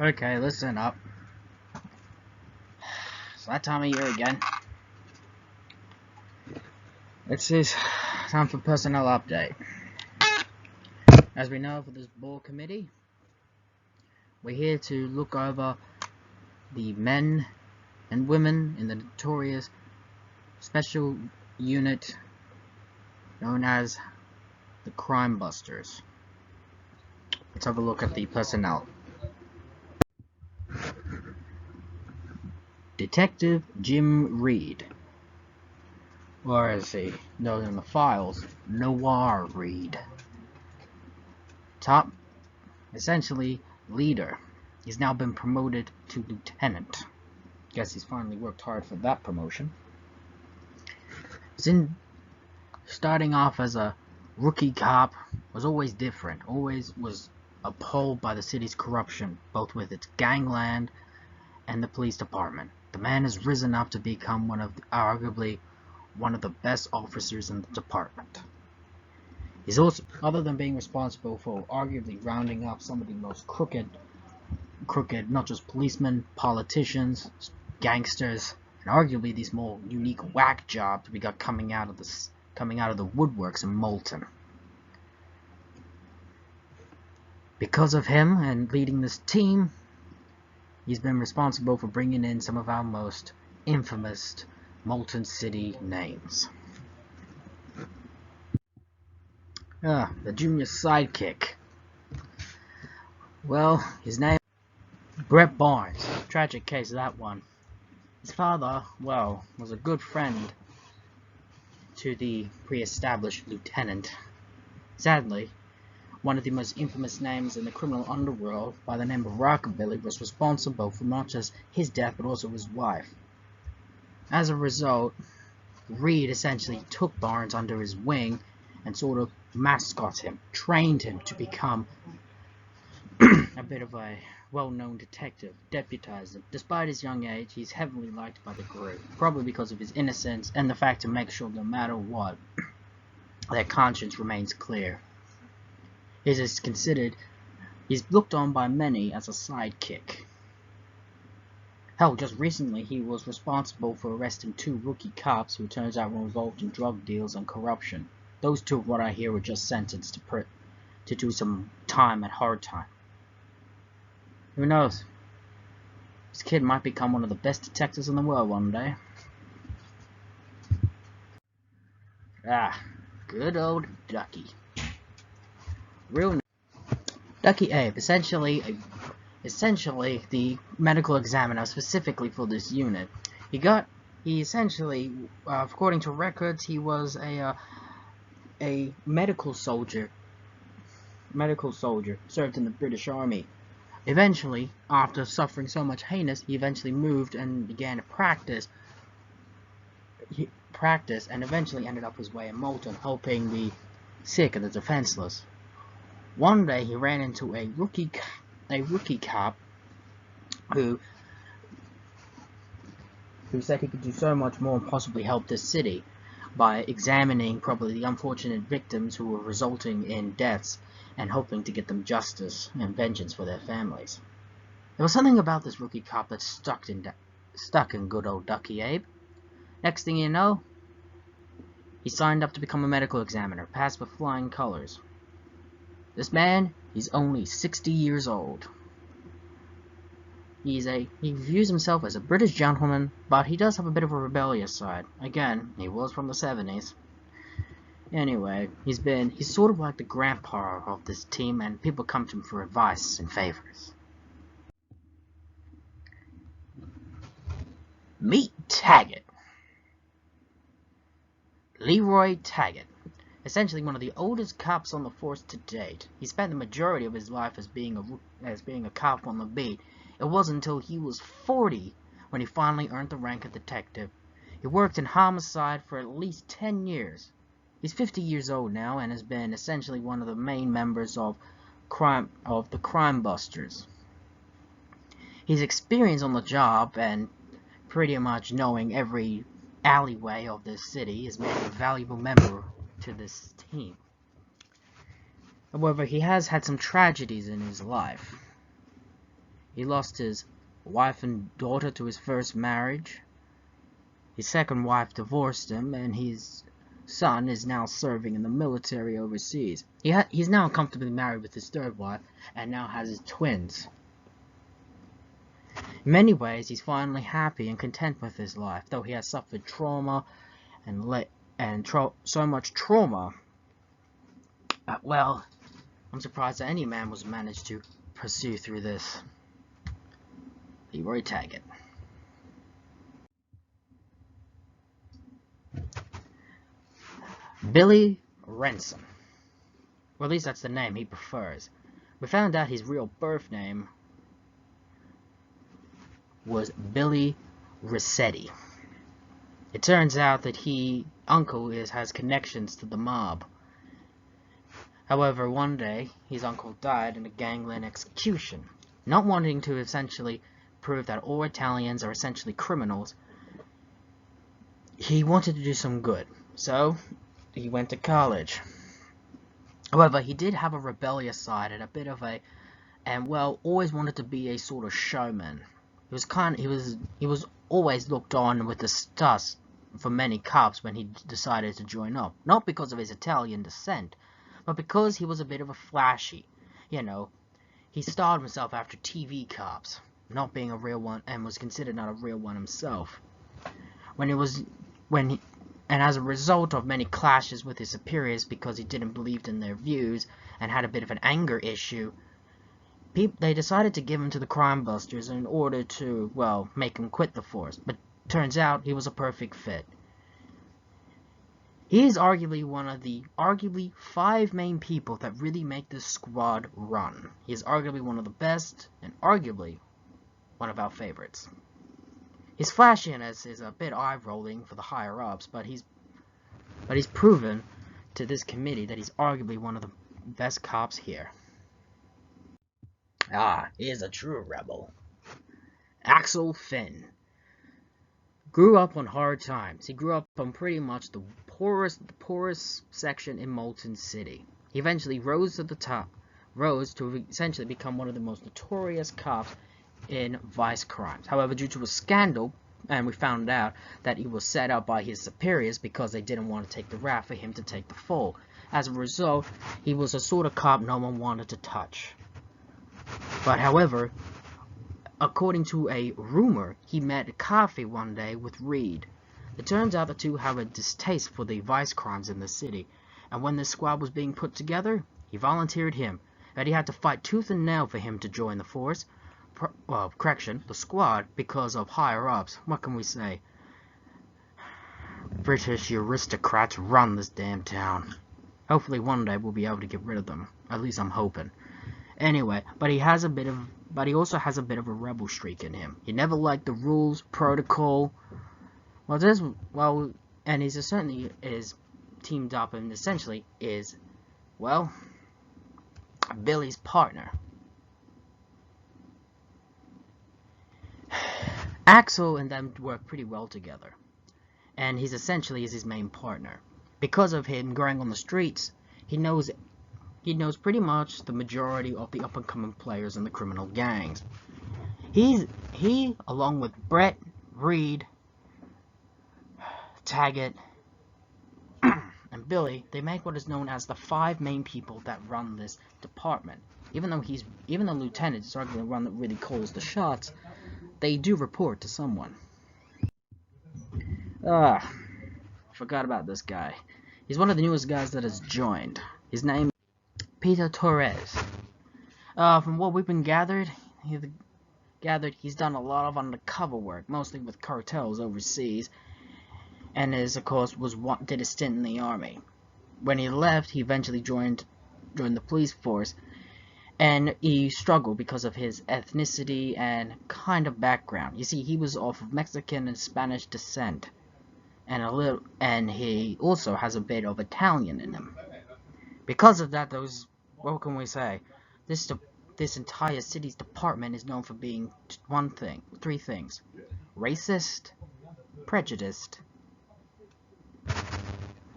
Okay, listen up. It's that time of year again. This is time for personnel update. As we know, for this board committee, we're here to look over the men and women in the notorious special unit known as the Crime Busters. Let's have a look at the personnel. Detective Jim Reed, or as he known in the files, Noir Reed. Top, essentially leader. He's now been promoted to lieutenant. Guess he's finally worked hard for that promotion. Starting off as a rookie cop, was always different. Always was appalled by the city's corruption, both with its gangland and the police department. The man has risen up to become arguably one of the best officers in the department. He's also, other than being responsible for arguably rounding up some of the most crooked, not just policemen, politicians, gangsters, and arguably these more unique whack jobs we got coming out of the woodworks in Moulton. Because of him and leading this team, he's been responsible for bringing in some of our most infamous Moulton City names. The junior sidekick. Well, his name Brett Barnes. Tragic case, that one. His father, well, was a good friend to the pre-established lieutenant. Sadly, one of the most infamous names in the criminal underworld by the name of Rockabilly was responsible for not just his death but also his wife. As a result, Reed essentially took Barnes under his wing and sort of mascot him, trained him to become a bit of a well-known detective, deputized him. Despite his young age, he's heavily liked by the group, probably because of his innocence and the fact to make sure no matter what, their conscience remains clear. He's looked on by many as a sidekick. Hell, just recently he was responsible for arresting 2 rookie cops who turns out were involved in drug deals and corruption. Those 2, what I hear, were just sentenced to do some time at hard time. Who knows? This kid might become one of the best detectives in the world one day. Good old Ducky. Ducky Abe, essentially the medical examiner specifically for this unit. He essentially, according to records, he was a medical soldier, served in the British Army. Eventually, after suffering so much heinous, he eventually moved and began to practice. And eventually ended up his way in Moulton, helping the sick and the defenseless. One day he ran into a rookie cop who said he could do so much more and possibly help this city by examining probably the unfortunate victims who were resulting in deaths and hoping to get them justice and vengeance for their families. There was something about this rookie cop that stuck in good old Ducky Abe. Next thing you know, he signed up to become a medical examiner, passed with flying colors. This man, he's only 60 years old. He views himself as a British gentleman, but he does have a bit of a rebellious side. Again, he was from the 70s. Anyway, he's sort of like the grandpa of this team, and people come to him for advice and favors. Meet Taggart. Leroy Taggart. Essentially one of the oldest cops on the force to date. He spent the majority of his life as being a cop on the beat. It wasn't until he was 40 when he finally earned the rank of detective. He worked in homicide for at least 10 years. He's 50 years old now and has been essentially one of the main members of the Crime Busters. His experience on the job and pretty much knowing every alleyway of this city has made him a valuable member to this team. However, he has had some tragedies in his life. He lost his wife and daughter to his first marriage. His second wife divorced him, and his son is now serving in the military overseas. He's now comfortably married with his third wife, and now has his twins. In many ways, he's finally happy and content with his life, though he has suffered trauma so much trauma. Well, I'm surprised that any man was managed to pursue through this. Leroy Taggart. Billy Ransom. Well, at least that's the name he prefers. We found out his real birth name was Billy Rossetti. It turns out that uncle has connections to the mob. However, one day, his uncle died in a gangland execution. Not wanting to essentially prove that all Italians are essentially criminals, he wanted to do some good. So, he went to college. However, he did have a rebellious side and always wanted to be a sort of showman. He was always looked on with disgust for many cops when he decided to join up. Not because of his Italian descent, but because he was a bit of a flashy. He styled himself after TV cops, not being a real one, and was considered not a real one himself. And as a result of many clashes with his superiors because he didn't believe in their views and had a bit of an anger issue, they decided to give him to the crime busters in order to, make him quit the force. But turns out he was a perfect fit. He is arguably one of the 5 main people that really make this squad run. He is arguably one of the best and arguably one of our favorites. His flashiness is a bit eye-rolling for the higher-ups, but he's proven to this committee that he's arguably one of the best cops here. He is a true rebel. Axel Finn. Grew up on hard times. He grew up on pretty much the poorest section in Molten City. He eventually rose to essentially become one of the most notorious cops in vice crimes. However, due to a scandal, and we found out that he was set up by his superiors because they didn't want to take the rap for him to take the fall. As a result, he was a sort of cop no one wanted to touch. But however, according to a rumor, he met coffee one day with Reed. It turns out the two have a distaste for the vice crimes in the city, and when this squad was being put together, he volunteered him, and he had to fight tooth and nail for him to join the force. The squad, because of higher-ups. What can we say? British aristocrats run this damn town. Hopefully one day we'll be able to get rid of them. At least I'm hoping. Anyway, but he also has a bit of a rebel streak in him. He never liked the rules, protocol. And he certainly is teamed up and essentially is, Billy's partner. Axel and them work pretty well together, and he's essentially his main partner. Because of him growing on the streets, he knows pretty much the majority of the up-and-coming players in the criminal gangs. He, along with Brett, Reed, Taggart, and Billy, they make what is known as the 5 main people that run this department. Even though Lieutenant is arguably the one that really calls the shots, they do report to someone. Forgot about this guy. He's one of the newest guys that has joined. His name is Peter Torres. From what we've been gathered, he's done a lot of undercover work, mostly with cartels overseas, and of course did a stint in the army. When he left, he eventually joined the police force, and he struggled because of his ethnicity and kind of background. You see, he was of Mexican and Spanish descent, and he also has a bit of Italian in him. Because of that, what can we say? This entire city's department is known for being 3 things: racist, prejudiced,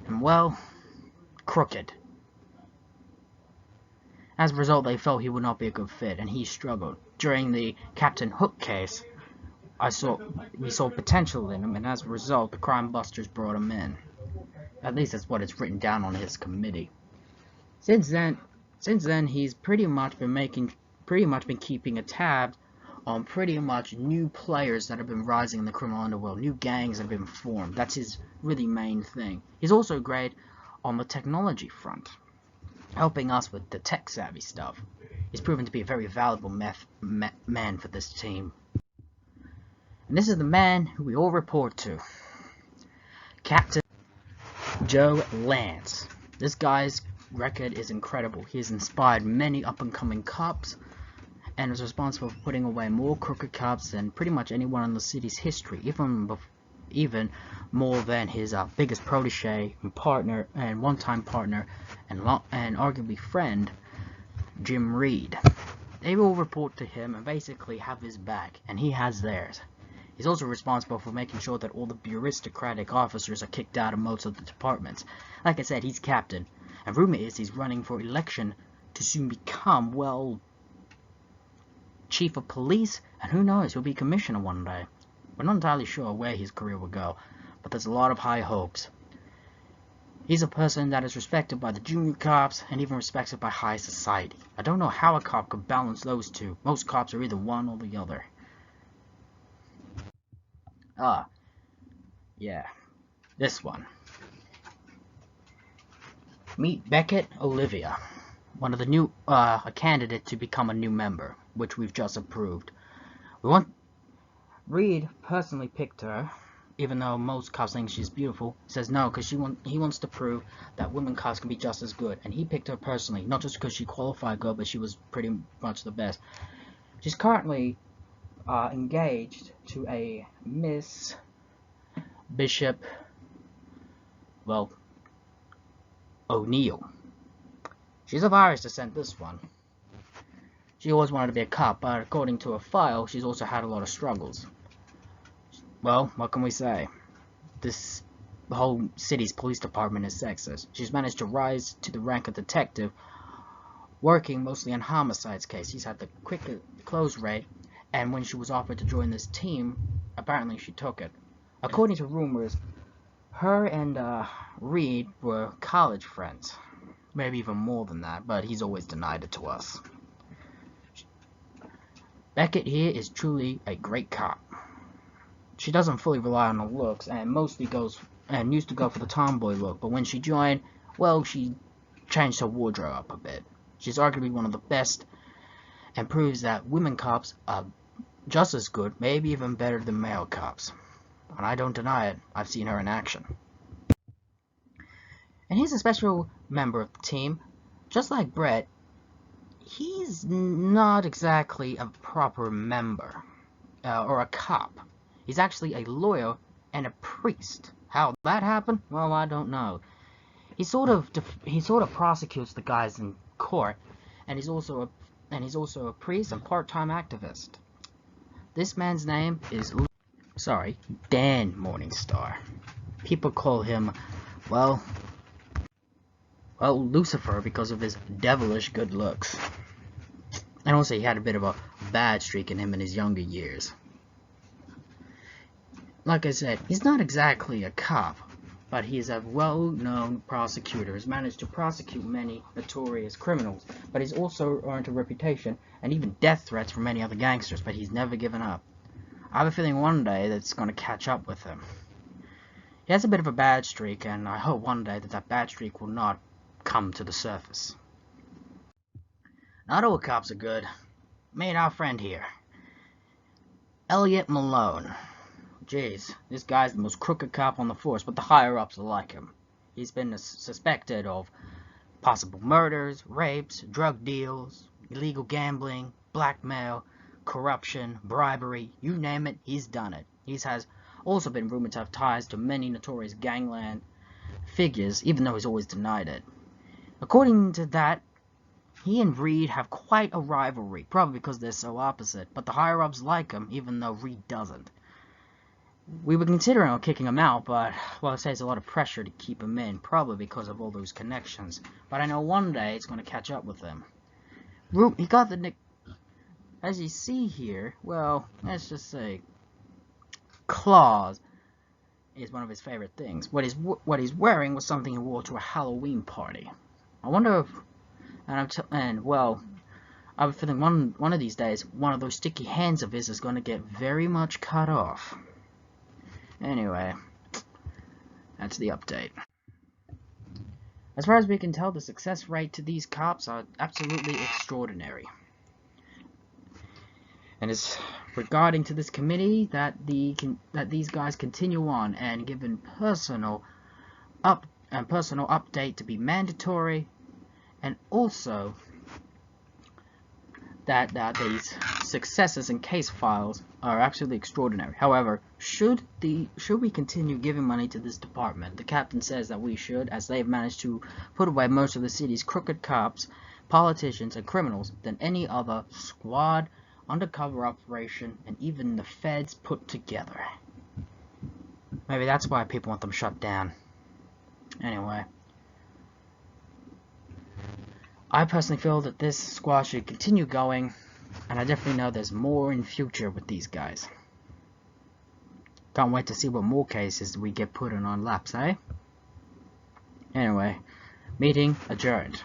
and crooked. As a result, they felt he would not be a good fit, and he struggled. During the Captain Hook case, we saw potential in him, and as a result, the crime busters brought him in. At least that's what it's written down on his committee. Since then, he's pretty much been keeping a tab on pretty much new players that have been rising in the criminal underworld. New gangs have been formed. That's his really main thing. He's also great on the technology front, helping us with the tech-savvy stuff. He's proven to be a very valuable man for this team. And this is the man who we all report to. Captain Joe Lance. This guy's record is incredible. He has inspired many up-and-coming cops and is responsible for putting away more crooked cops than pretty much anyone in the city's history, even more than his biggest protege and partner and one-time partner and arguably friend, Jim Reed. They all report to him and basically have his back, and he has theirs. He's also responsible for making sure that all the bureaucratic officers are kicked out of most of the departments. Like I said, he's captain, and rumor is he's running for election to soon become, well, chief of police, and who knows, he'll be commissioner one day. We're not entirely sure where his career will go, but there's a lot of high hopes. He's a person that is respected by the junior cops and even respected by high society. I don't know how a cop could balance those two. Most cops are either one or the other. Yeah, this one. Meet Beckett Olivia, one of the new, a candidate to become a new member, which we've just approved. Reed personally picked her, even though most cops think she's beautiful. Says no, because he wants to prove that women cops can be just as good, and he picked her personally, not just because she qualified good, but she was pretty much the best. She's currently engaged to a Miss Bishop, well, O'Neill. She's of Irish descent, this one. She always wanted to be a cop, but according to her file, she's also had a lot of struggles. Well, what can we say? The whole city's police department is sexist. She's managed to rise to the rank of detective, working mostly on homicides cases. She's had the quicker close rate, and when she was offered to join this team, apparently she took it. According to rumors, her and Reed were college friends. Maybe even more than that, but he's always denied it to us. Beckett here is truly a great cop. She doesn't fully rely on her looks, and mostly used to go for the tomboy look, but when she joined, well, she changed her wardrobe up a bit. She's arguably one of the best, and proves that women cops are just as good, maybe even better than male cops. And I don't deny it, I've seen her in action. And he's a special member of the team. Just like Brett, he's not exactly a proper member, or a cop. He's actually a lawyer and a priest. How that happened? Well, I don't know. He sort of prosecutes the guys in court, and he's also a priest and part-time activist. This man's name is Dan Morningstar. People call him, well, Lucifer because of his devilish good looks. And also he had a bit of a bad streak in him in his younger years. Like I said, he's not exactly a cop, but he's a well-known prosecutor. He's managed to prosecute many notorious criminals, but he's also earned a reputation and even death threats from many other gangsters, but he's never given up. I have a feeling one day that it's going to catch up with him. He has a bit of a bad streak, and I hope one day that bad streak will not come to the surface. Not all cops are good. Meet our friend here, Elliott Malone. Jeez, this guy's the most crooked cop on the force, but the higher-ups like him. He's been suspected of possible murders, rapes, drug deals, illegal gambling, blackmail, corruption, bribery, you name it, he's done it. He has also been rumored to have ties to many notorious gangland figures, even though he's always denied it. According to that, he and Reed have quite a rivalry, probably because they're so opposite, but the higher-ups like him, even though Reed doesn't. We were considering kicking him out, but, well, it takes a lot of pressure to keep him in, probably because of all those connections. But I know one day it's going to catch up with him. he got the nick. As you see here, well, let's just say, claws is one of his favorite things. What he's wearing was something he wore to a Halloween party. I wonder if, well, I have a feeling one of these days, one of those sticky hands of his is going to get very much cut off. Anyway, that's the update. As far as we can tell, the success rate to these cops are absolutely extraordinary. And it's regarding to this committee that these guys continue on, and given personal update to be mandatory, and also that these successes and case files are absolutely extraordinary. However, should we continue giving money to this department? The captain says that we should, as they've managed to put away most of the city's crooked cops, politicians, and criminals than any other squad, undercover operation, and even the feds put together. Maybe that's why people want them shut down. Anyway, I personally feel that this squad should continue going, and I definitely know there's more in future with these guys. Can't wait to see what more cases we get put in on laps, eh? Anyway, meeting adjourned.